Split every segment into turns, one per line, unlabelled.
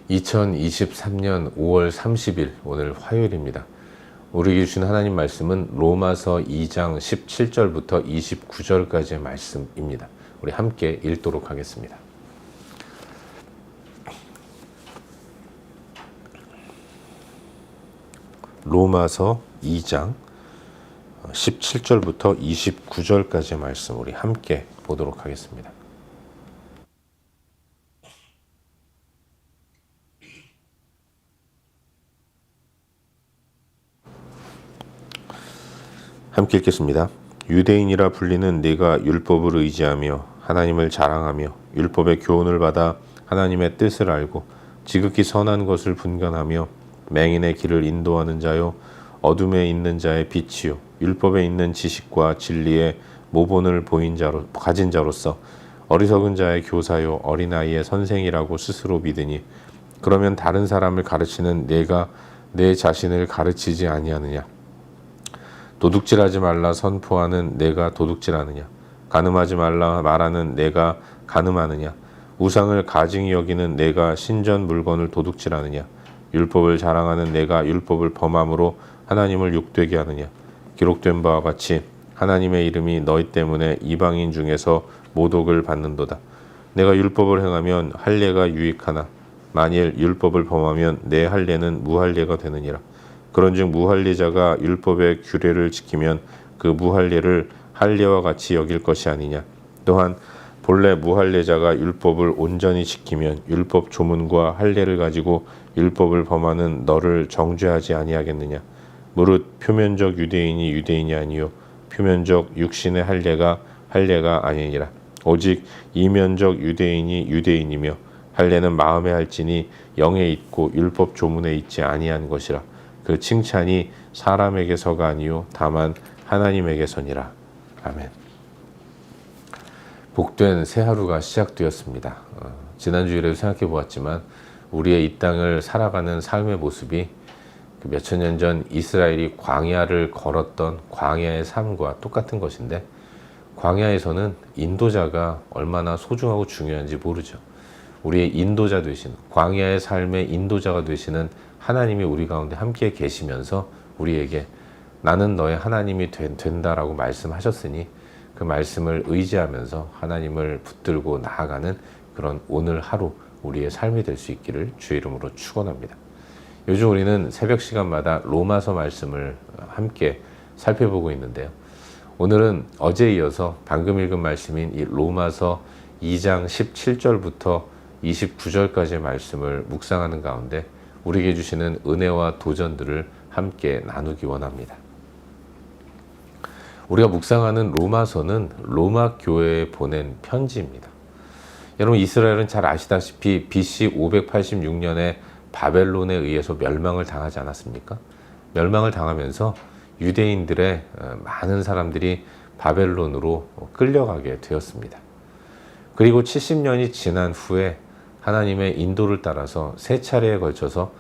2023년 5월 30일 오늘 화요일입니다. 우리에게 주신 하나님 말씀은 로마서 2장 17절부터 29절까지의 말씀입니다. 우리 함께 읽도록 하겠습니다. 로마서 2장 17절부터 29절까지의 말씀 우리 함께 보도록 하겠습니다. 함께 읽겠습니다. 유대인이라 불리는 네가 율법을 의지하며 하나님을 자랑하며 율법의 교훈을 받아 하나님의 뜻을 알고 지극히 선한 것을 분간하며 맹인의 길을 인도하는 자요 어둠에 있는 자의 빛이요 율법에 있는 지식과 진리의 모본을 가진 자로서 어리석은 자의 교사요 어린아이의 선생이라고 스스로 믿으니 그러면 다른 사람을 가르치는 내가 내 자신을 가르치지 아니하느냐? 도둑질하지 말라 선포하는 내가 도둑질하느냐? 간음하지 말라 말하는 내가 간음하느냐? 우상을 가증히 여기는 내가 신전 물건을 도둑질하느냐? 율법을 자랑하는 내가 율법을 범함으로 하나님을 욕되게 하느냐? 기록된 바와 같이 하나님의 이름이 너희 때문에 이방인 중에서 모독을 받는도다. 내가 율법을 행하면 할례가 유익하나 만일 율법을 범하면 내 할례는 무할례가 되느니라. 그런즉 무할례자가 율법의 규례를 지키면 그 무할례를 할례와 같이 여길 것이 아니냐. 또한 본래 무할례자가 율법을 온전히 지키면 율법 조문과 할례를 가지고 율법을 범하는 너를 정죄하지 아니하겠느냐. 무릇 표면적 유대인이 유대인이 아니요 표면적 육신의 할례가 아니니라. 오직 이면적 유대인이 유대인이며 할례는 마음에 할지니 영에 있고 율법 조문에 있지 아니한 것이라. 그 칭찬이 사람에게서가 아니요 다만 하나님에게서니라. 아멘. 복된 새 하루가 시작되었습니다. 지난 주일에도 생각해 보았지만 우리의 이 땅을 살아가는 삶의 모습이 몇천 년 전 이스라엘이 광야를 걸었던 광야의 삶과 똑같은 것인데, 광야에서는 인도자가 얼마나 소중하고 중요한지 모르죠. 우리의 인도자 되신, 광야의 삶의 인도자가 되시는 하나님이 우리 가운데 함께 계시면서 우리에게 나는 너의 하나님이 된다라고 말씀하셨으니 그 말씀을 의지하면서 하나님을 붙들고 나아가는 그런 오늘 하루 우리의 삶이 될 수 있기를 주의 이름으로 축원합니다. 요즘 우리는 새벽 시간마다 로마서 말씀을 함께 살펴보고 있는데요. 오늘은 어제에 이어서 방금 읽은 말씀인 이 로마서 2장 17절부터 29절까지의 말씀을 묵상하는 가운데 우리에게 주시는 은혜와 도전들을 함께 나누기 원합니다. 우리가 묵상하는 로마서는 로마 교회에 보낸 편지입니다. 여러분, 이스라엘은 잘 아시다시피 BC 586년에 바벨론에 의해서 멸망을 당하지 않았습니까? 멸망을 당하면서 유대인들의 많은 사람들이 바벨론으로 끌려가게 되었습니다. 그리고 70년이 지난 후에 하나님의 인도를 따라서 세 차례에 걸쳐서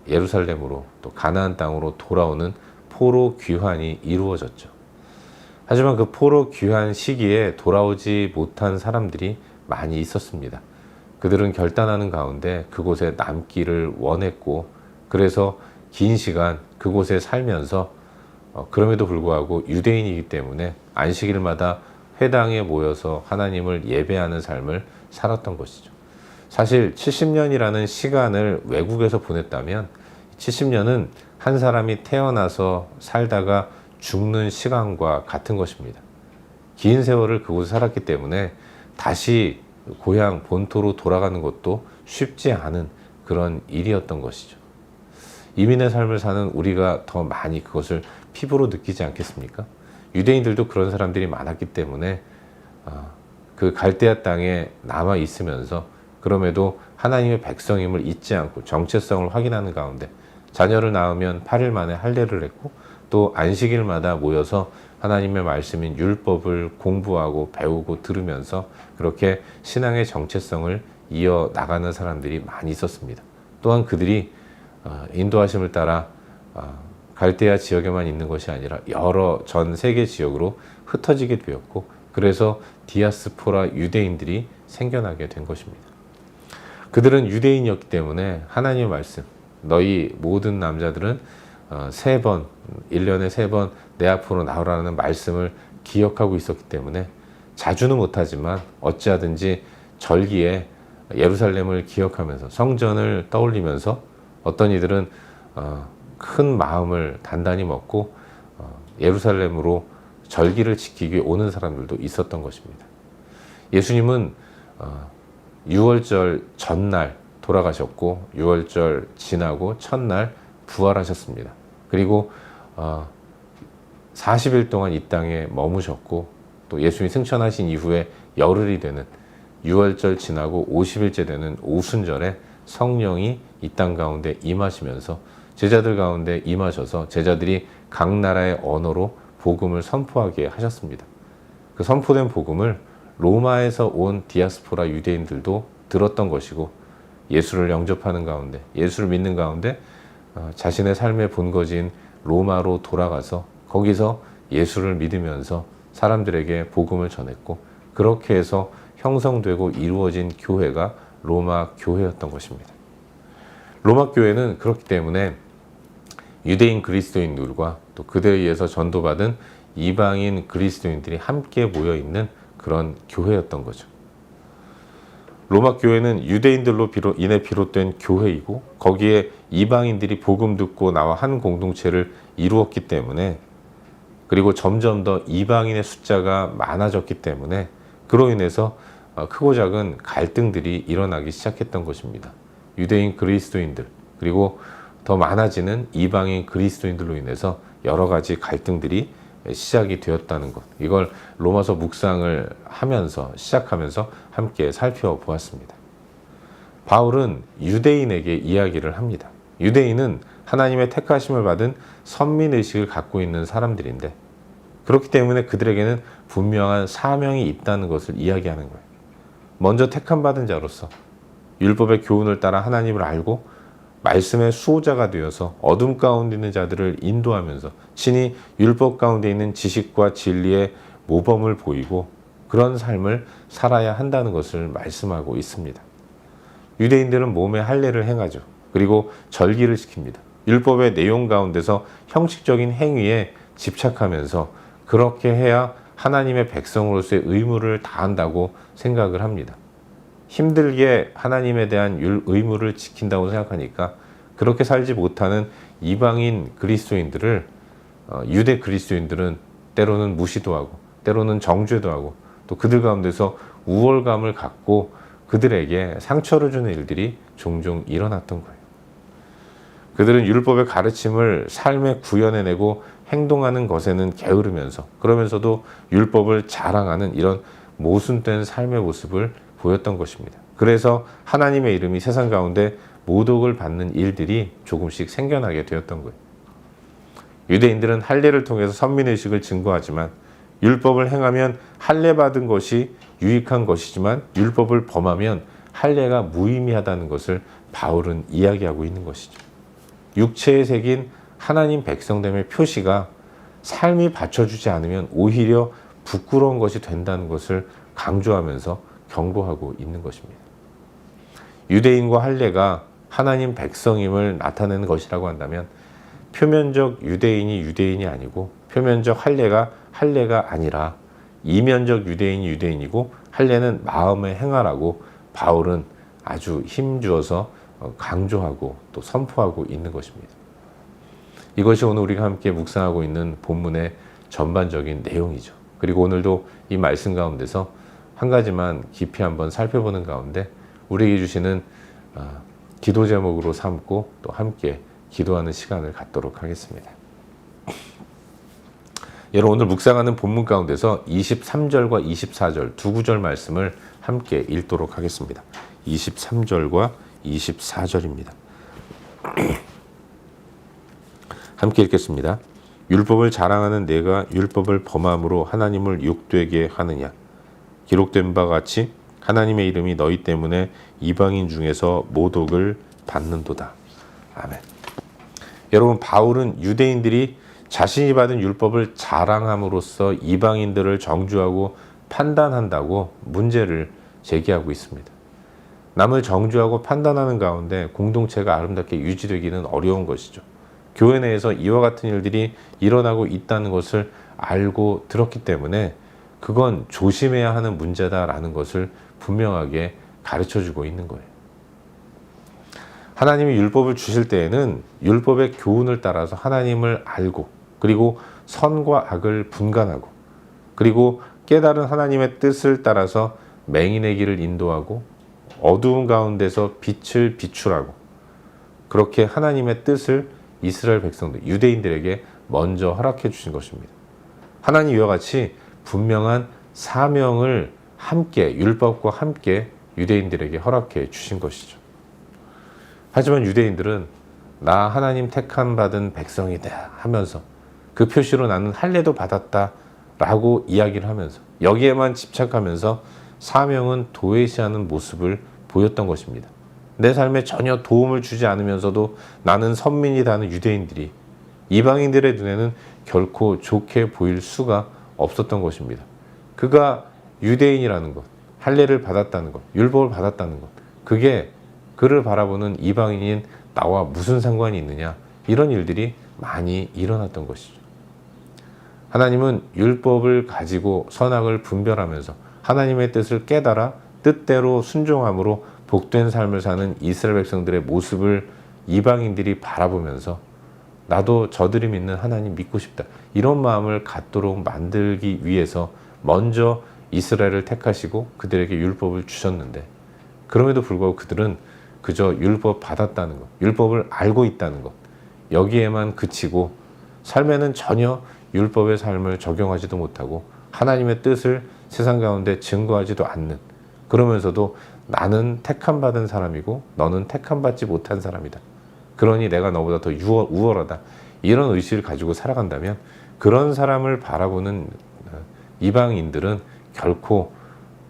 예루살렘으로 또 가나안 땅으로 돌아오는 포로 귀환이 이루어졌죠. 하지만 그 포로 귀환 시기에 돌아오지 못한 사람들이 많이 있었습니다. 그들은 결단하는 가운데 그곳에 남기를 원했고, 그래서 긴 시간 그곳에 살면서 그럼에도 불구하고 유대인이기 때문에 안식일마다 회당에 모여서 하나님을 예배하는 삶을 살았던 것이죠. 사실 70년이라는 시간을 외국에서 보냈다면 70년은 한 사람이 태어나서 살다가 죽는 시간과 같은 것입니다. 긴 세월을 그곳에 살았기 때문에 다시 고향 본토로 돌아가는 것도 쉽지 않은 그런 일이었던 것이죠. 이민의 삶을 사는 우리가 더 많이 그것을 피부로 느끼지 않겠습니까? 유대인들도 그런 사람들이 많았기 때문에 그 갈대아 땅에 남아 있으면서 그럼에도 하나님의 백성임을 잊지 않고 정체성을 확인하는 가운데 자녀를 낳으면 8일 만에 할례를 했고, 또 안식일마다 모여서 하나님의 말씀인 율법을 공부하고 배우고 들으면서 그렇게 신앙의 정체성을 이어나가는 사람들이 많이 있었습니다. 또한 그들이 인도하심을 따라 갈대아 지역에만 있는 것이 아니라 여러 전 세계 지역으로 흩어지게 되었고, 그래서 디아스포라 유대인들이 생겨나게 된 것입니다. 그들은 유대인이었기 때문에 하나님의 말씀, 너희 모든 남자들은 3번, 1년에 3번 내 앞으로 나오라는 말씀을 기억하고 있었기 때문에 자주는 못하지만 어찌하든지 절기에 예루살렘을 기억하면서 성전을 떠올리면서 어떤 이들은 큰 마음을 단단히 먹고 예루살렘으로 절기를 지키기 위해 오는 사람들도 있었던 것입니다. 예수님은 6월절 전날 돌아가셨고 6월절 지나고 첫날 부활하셨습니다. 그리고 40일 동안 이 땅에 머무셨고 또 예수님이 승천하신 이후에 열흘이 되는 6월절 지나고 50일째 되는 오순절에 성령이 이 땅 가운데 임하시면서 제자들 가운데 임하셔서 제자들이 각 나라의 언어로 복음을 선포하게 하셨습니다. 그 선포된 복음을 로마에서 온 디아스포라 유대인들도 들었던 것이고 예수를 영접하는 가운데, 예수를 믿는 가운데 자신의 삶의 본거지인 로마로 돌아가서 거기서 예수를 믿으면서 사람들에게 복음을 전했고 그렇게 해서 형성되고 이루어진 교회가 로마 교회였던 것입니다. 로마 교회는 그렇기 때문에 유대인 그리스도인들과 또 그들에 의해서 전도받은 이방인 그리스도인들이 함께 모여 있는 그런 교회였던 거죠. 로마 교회는 유대인들로 인해 비롯된 교회이고 거기에 이방인들이 복음 듣고 나와 한 공동체를 이루었기 때문에 그리고 점점 더 이방인의 숫자가 많아졌기 때문에 그로 인해서 크고 작은 갈등들이 일어나기 시작했던 것입니다. 유대인 그리스도인들 그리고 더 많아지는 이방인 그리스도인들로 인해서 여러 가지 갈등들이 시작이 되었다는 것, 이걸 로마서 묵상을 하면서 시작하면서 함께 살펴보았습니다. 바울은 유대인에게 이야기를 합니다. 유대인은 하나님의 택하심을 받은 선민의식을 갖고 있는 사람들인데 그렇기 때문에 그들에게는 분명한 사명이 있다는 것을 이야기하는 거예요. 먼저 택함받은 자로서 율법의 교훈을 따라 하나님을 알고 말씀의 수호자가 되어서 어둠 가운데 있는 자들을 인도하면서 친히 율법 가운데 있는 지식과 진리의 모범을 보이고 그런 삶을 살아야 한다는 것을 말씀하고 있습니다. 유대인들은 몸에 할례를 행하죠. 그리고 절기를 지킵니다. 율법의 내용 가운데서 형식적인 행위에 집착하면서 그렇게 해야 하나님의 백성으로서의 의무를 다한다고 생각을 합니다. 힘들게 하나님에 대한 의무를 지킨다고 생각하니까 그렇게 살지 못하는 이방인 그리스도인들을 유대 그리스도인들은 때로는 무시도 하고 때로는 정죄도 하고 또 그들 가운데서 우월감을 갖고 그들에게 상처를 주는 일들이 종종 일어났던 거예요. 그들은 율법의 가르침을 삶에 구현해내고 행동하는 것에는 게으르면서 그러면서도 율법을 자랑하는 이런 모순된 삶의 모습을 보였던 것입니다. 그래서 하나님의 이름이 세상 가운데 모독을 받는 일들이 조금씩 생겨나게 되었던 거예요. 유대인들은 할례를 통해서 선민의식을 증거하지만 율법을 행하면 할례 받은 것이 유익한 것이지만 율법을 범하면 할례가 무의미하다는 것을 바울은 이야기하고 있는 것이죠. 육체에 새긴 하나님 백성됨의 표시가 삶이 받쳐주지 않으면 오히려 부끄러운 것이 된다는 것을 강조하면서 경고하고 있는 것입니다. 유대인과 할례가 하나님 백성임을 나타내는 것이라고 한다면 표면적 유대인이 유대인이 아니고 표면적 할례가 할례가 아니라 이면적 유대인이 유대인이고 할례는 마음에 행하라고 바울은 아주 힘주어서 강조하고 또 선포하고 있는 것입니다. 이것이 오늘 우리가 함께 묵상하고 있는 본문의 전반적인 내용이죠. 그리고 오늘도 이 말씀 가운데서 한 가지만 깊이 한번 살펴보는 가운데 우리에게 주시는 기도 제목으로 삼고 또 함께 기도하는 시간을 갖도록 하겠습니다. 여러분 오늘 묵상하는 본문 가운데서 23절과 24절 두 구절 말씀을 함께 읽도록 하겠습니다. 23절과 24절입니다. 함께 읽겠습니다. 율법을 자랑하는 내가 율법을 범함으로 하나님을 욕되게 하느냐. 기록된 바 같이 하나님의 이름이 너희 때문에 이방인 중에서 모독을 받는도다. 아멘. 여러분 바울은 유대인들이 자신이 받은 율법을 자랑함으로써 이방인들을 정죄하고 판단한다고 문제를 제기하고 있습니다. 남을 정죄하고 판단하는 가운데 공동체가 아름답게 유지되기는 어려운 것이죠. 교회 내에서 이와 같은 일들이 일어나고 있다는 것을 알고 들었기 때문에 그건 조심해야 하는 문제다라는 것을 분명하게 가르쳐주고 있는 거예요. 하나님이 율법을 주실 때에는 율법의 교훈을 따라서 하나님을 알고, 그리고 선과 악을 분간하고, 그리고 깨달은 하나님의 뜻을 따라서 맹인의 길을 인도하고 어두운 가운데서 빛을 비추라고, 그렇게 하나님의 뜻을 이스라엘 백성들, 유대인들에게 먼저 허락해 주신 것입니다. 하나님 이와 같이 분명한 사명을 함께, 율법과 함께 유대인들에게 허락해 주신 것이죠. 하지만 유대인들은 나 하나님 택함 받은 백성이다 하면서 그 표시로 나는 할례도 받았다 라고 이야기를 하면서 여기에만 집착하면서 사명은 도외시하는 모습을 보였던 것입니다. 내 삶에 전혀 도움을 주지 않으면서도 나는 선민이라는 유대인들이 이방인들의 눈에는 결코 좋게 보일 수가 없었던 것입니다. 그가 유대인이라는 것, 할례를 받았다는 것, 율법을 받았다는 것, 그게 그를 바라보는 이방인인 나와 무슨 상관이 있느냐, 이런 일들이 많이 일어났던 것이죠. 하나님은 율법을 가지고 선악을 분별하면서 하나님의 뜻을 깨달아 뜻대로 순종함으로 복된 삶을 사는 이스라엘 백성들의 모습을 이방인들이 바라보면서 나도 저들이 믿는 하나님 믿고 싶다, 이런 마음을 갖도록 만들기 위해서 먼저 이스라엘을 택하시고 그들에게 율법을 주셨는데, 그럼에도 불구하고 그들은 그저 율법 받았다는 것, 율법을 알고 있다는 것, 여기에만 그치고 삶에는 전혀 율법의 삶을 적용하지도 못하고 하나님의 뜻을 세상 가운데 증거하지도 않는, 그러면서도 나는 택함받은 사람이고 너는 택함받지 못한 사람이다, 그러니 내가 너보다 더 우월하다, 이런 의식을 가지고 살아간다면 그런 사람을 바라보는 이방인들은 결코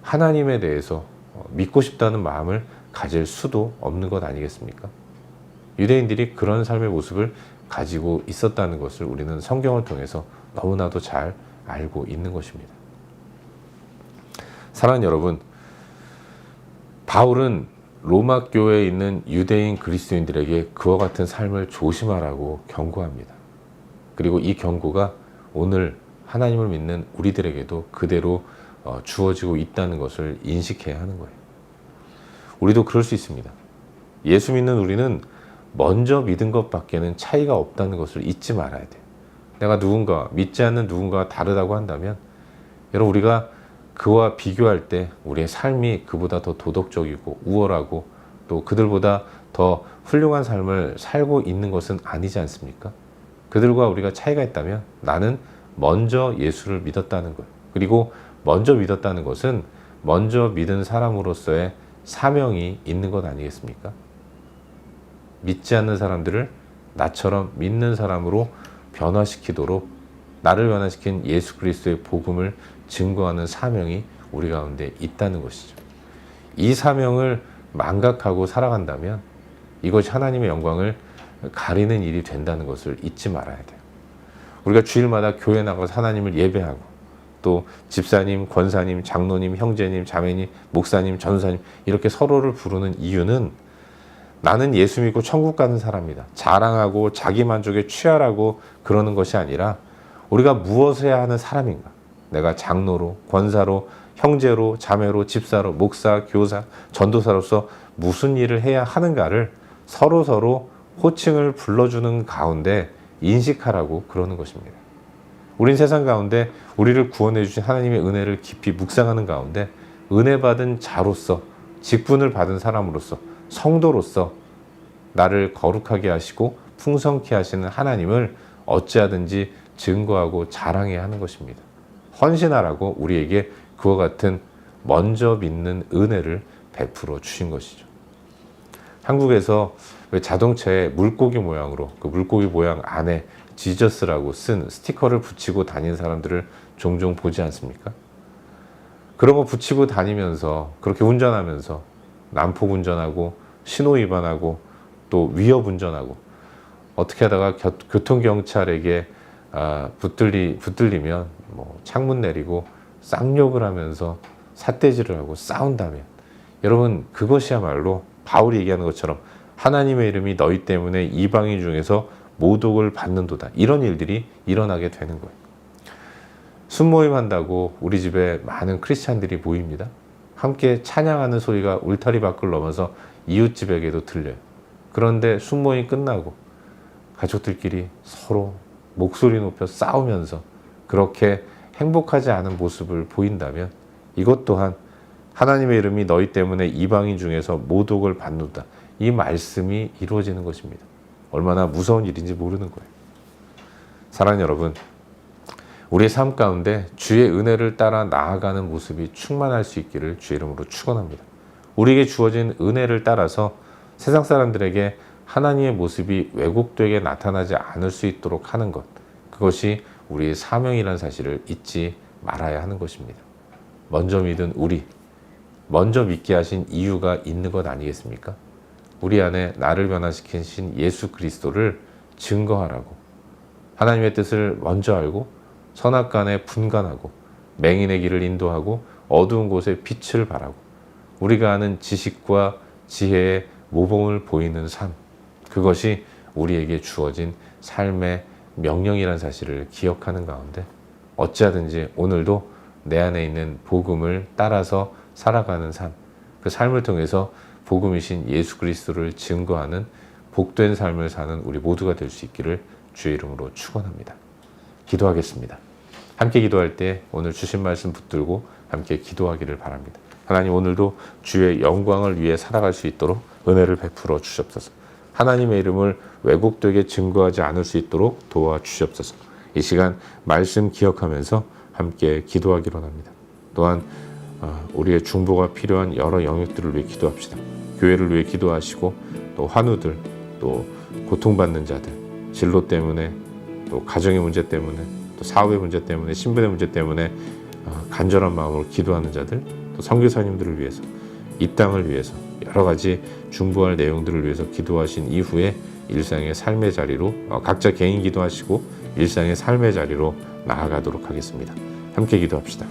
하나님에 대해서 믿고 싶다는 마음을 가질 수도 없는 것 아니겠습니까? 유대인들이 그런 삶의 모습을 가지고 있었다는 것을 우리는 성경을 통해서 너무나도 잘 알고 있는 것입니다. 사랑하는 여러분, 바울은 로마 교회에 있는 유대인 그리스도인들에게 그와 같은 삶을 조심하라고 경고합니다. 그리고 이 경고가 오늘 하나님을 믿는 우리들에게도 그대로 주어지고 있다는 것을 인식해야 하는 거예요. 우리도 그럴 수 있습니다. 예수 믿는 우리는 먼저 믿은 것밖에는 차이가 없다는 것을 잊지 말아야 돼요. 내가 믿지 않는 누군가와 다르다고 한다면, 여러분, 우리가 그와 비교할 때 우리의 삶이 그보다 더 도덕적이고 우월하고 또 그들보다 더 훌륭한 삶을 살고 있는 것은 아니지 않습니까? 그들과 우리가 차이가 있다면 나는 먼저 예수를 믿었다는 것, 그리고 먼저 믿었다는 것은 먼저 믿은 사람으로서의 사명이 있는 것 아니겠습니까? 믿지 않는 사람들을 나처럼 믿는 사람으로 변화시키도록 나를 변화시킨 예수 그리스도의 복음을 증거하는 사명이 우리 가운데 있다는 것이죠. 이 사명을 망각하고 살아간다면 이것이 하나님의 영광을 가리는 일이 된다는 것을 잊지 말아야 돼요. 우리가 주일마다 교회 나가서 하나님을 예배하고 또 집사님, 권사님, 장로님, 형제님, 자매님, 목사님, 전사님 이렇게 서로를 부르는 이유는 나는 예수 믿고 천국 가는 사람이다, 자랑하고 자기 만족에 취하라고 그러는 것이 아니라 우리가 무엇을 해야 하는 사람인가, 내가 장로로, 권사로, 형제로, 자매로, 집사로, 목사, 교사, 전도사로서 무슨 일을 해야 하는가를 서로 호칭을 불러주는 가운데 인식하라고 그러는 것입니다. 우린 세상 가운데 우리를 구원해 주신 하나님의 은혜를 깊이 묵상하는 가운데 은혜 받은 자로서, 직분을 받은 사람으로서, 성도로서 나를 거룩하게 하시고 풍성케 하시는 하나님을 어찌하든지 증거하고 자랑해야 하는 것입니다. 헌신하라고 우리에게 그와 같은 먼저 믿는 은혜를 베풀어 주신 것이죠. 한국에서 왜 자동차에 물고기 모양으로, 그 물고기 모양 안에 지저스라고 쓴 스티커를 붙이고 다니는 사람들을 종종 보지 않습니까? 그런 거 붙이고 다니면서 그렇게 운전하면서 난폭 운전하고 신호 위반하고 또 위협 운전하고 어떻게 하다가 교통경찰에게 붙들리면 창문 내리고 쌍욕을 하면서 삿대질을 하고 싸운다면 여러분, 그것이야말로 바울이 얘기하는 것처럼 하나님의 이름이 너희 때문에 이방인 중에서 모독을 받는도다. 이런 일들이 일어나게 되는 거예요. 순모임 한다고 우리 집에 많은 크리스찬들이 모입니다. 함께 찬양하는 소리가 울타리 밖을 넘어서 이웃집에게도 들려요. 그런데 순모임 끝나고 가족들끼리 서로 목소리 높여 싸우면서 그렇게 행복하지 않은 모습을 보인다면 이것 또한 하나님의 이름이 너희 때문에 이방인 중에서 모독을 받는다. 이 말씀이 이루어지는 것입니다. 얼마나 무서운 일인지 모르는 거예요. 사랑하는 여러분, 우리의 삶 가운데 주의 은혜를 따라 나아가는 모습이 충만할 수 있기를 주의 이름으로 축원합니다. 우리에게 주어진 은혜를 따라서 세상 사람들에게 하나님의 모습이 왜곡되게 나타나지 않을 수 있도록 하는 것, 그것이 우리의 사명이라는 사실을 잊지 말아야 하는 것입니다. 먼저 믿은 우리, 먼저 믿게 하신 이유가 있는 것 아니겠습니까? 우리 안에 나를 변화시키신 예수 그리스도를 증거하라고, 하나님의 뜻을 먼저 알고 선악간에 분간하고 맹인의 길을 인도하고 어두운 곳에 빛을 발하고 우리가 아는 지식과 지혜의 모범을 보이는 삶, 그것이 우리에게 주어진 삶의 명령이라는 사실을 기억하는 가운데 어찌하든지 오늘도 내 안에 있는 복음을 따라서 살아가는 삶, 그 삶을 통해서 복음이신 예수 그리스도를 증거하는 복된 삶을 사는 우리 모두가 될 수 있기를 주의 이름으로 축원합니다. 기도하겠습니다. 함께 기도할 때 오늘 주신 말씀 붙들고 함께 기도하기를 바랍니다. 하나님, 오늘도 주의 영광을 위해 살아갈 수 있도록 은혜를 베풀어 주시옵소서. 하나님의 이름을 왜곡되게 증거하지 않을 수 있도록 도와주시옵소서. 이 시간 말씀 기억하면서 함께 기도하기로 합니다. 또한 우리의 중보가 필요한 여러 영역들을 위해 기도합시다. 교회를 위해 기도하시고 또 환우들, 또 고통받는 자들, 진로 때문에, 또 가정의 문제 때문에, 또 사업의 문제 때문에, 신분의 문제 때문에 간절한 마음으로 기도하는 자들, 또 선교사님들을 위해서, 이 땅을 위해서 여러 가지 중보할 내용들을 위해서 기도하신 이후에 일상의 삶의 자리로 각자 개인 기도하시고 일상의 삶의 자리로 나아가도록 하겠습니다. 함께 기도합시다.